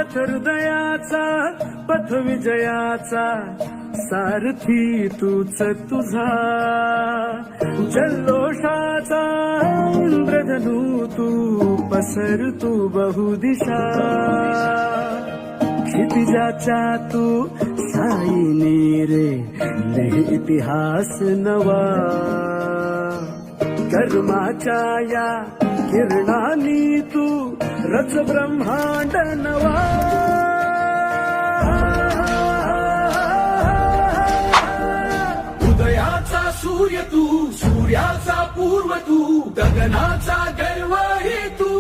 नाथ हृदयाचा पथ विजयाचा सारथी तूच तुझा जल्लोषाचा इंद्रधनू तू पसर तू बहुदिशा क्षितिजाच्या तू साईने रे लिह इतिहास नवा कर्माच्या या किरणानी तू रच ब्रह्मांड नवा उदयाचा सूर्य तू सूर्याचा पूर्व तू गगनाचा गर्व हे तू